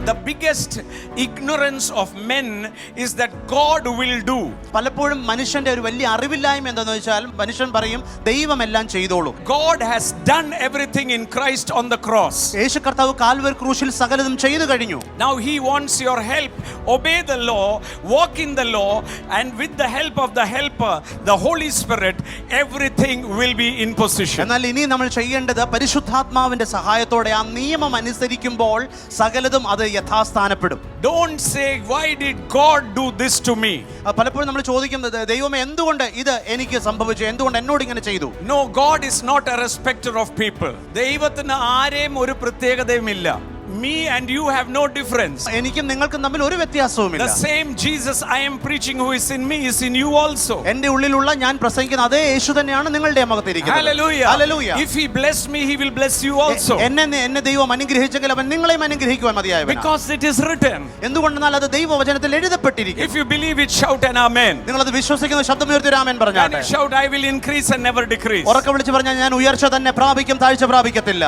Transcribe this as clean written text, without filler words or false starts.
the biggest ignorance of men is that God will do. പലപ്പോഴും മനുഷ്യന്റെ ഒരു വലിയ അറിവില്ലായ്മ എന്താണെന്ന് വെച്ചാൽ മനുഷ്യൻ പറയും ദൈവം എല്ലാം ചെയ്തോളും. God has done everything in Christ on the cross. യേശു കർത്താവ് കാൽവരി ക്രൂശിൽ സകലതും ചെയ്തു കഴിഞ്ഞു. Now he wants your help. Obey the law, walk in the law, and with the help of the helper, the Holy Spirit, everything will be in position. എന്നാൽ ഇനി നമ്മൾ ചെയ്യേണ്ടത് പരിശുദ്ധാത്മാവിന്റെ സഹായത്തോടെ ആ നിയമം അനുസരിക്കുമ്പോൾ സകലതും അത് യഥാസ്ഥാനപ്പെടും. Don't say, why did God do this to me? പലപ്പോഴും നമ്മൾ ചോദിക്കുന്നത് ദൈവമേ എന്തുകൊണ്ട് ഇത് എനിക്ക് സംഭവിച്ചു, എന്തുകൊണ്ട് എന്നോട് ഇങ്ങനെ ചെയ്തു? No, God is not a respecter of people. ദൈവത്തിന് ആരെയും ഒരു പ്രത്യേകതയുമില്ല. Me and you have no difference. എനിക്കും നിങ്ങൾക്കും തമ്മിൽ ഒരു വ്യത്യാസവുമില്ല. The same Jesus I am preaching who is in me is in you also. എൻ്റെ ഉള്ളിലുള്ള ഞാൻ പ്രസംഗിക്കുന്ന അതേ യേശു തന്നെയാണ് നിങ്ങളുടെ അകത്തിരിക്കുന്നത്. Hallelujah. Hallelujah. If he bless me, he will bless you also. എന്നെ ദൈവം അനുഗ്രഹിച്ചെങ്കിൽ അവൻ നിങ്ങളെയും അനുഗ്രഹിക്കുവാൻ മതിയായവനാണ്. Because it is written. എന്തുകൊണ്ടെന്നാൽ അത് ദൈവവചനത്തിൽ എഴുതപ്പെട്ടിരിക്കുന്നു. If you believe it, shout an amen. നിങ്ങൾ അത് വിശ്വസിക്കുന്ന ശബ്ദമുയർത്തി ആമേൻ പറഞ്ഞാട്ടെ. Shout, I will increase and never decrease. ഉറക്കെ വിളിച്ച് പറഞ്ഞാൽ ഞാൻ ഉയർച്ച തന്നെ പ്രാപിക്കും, താഴ്ച പ്രാപിക്കത്തില്ല.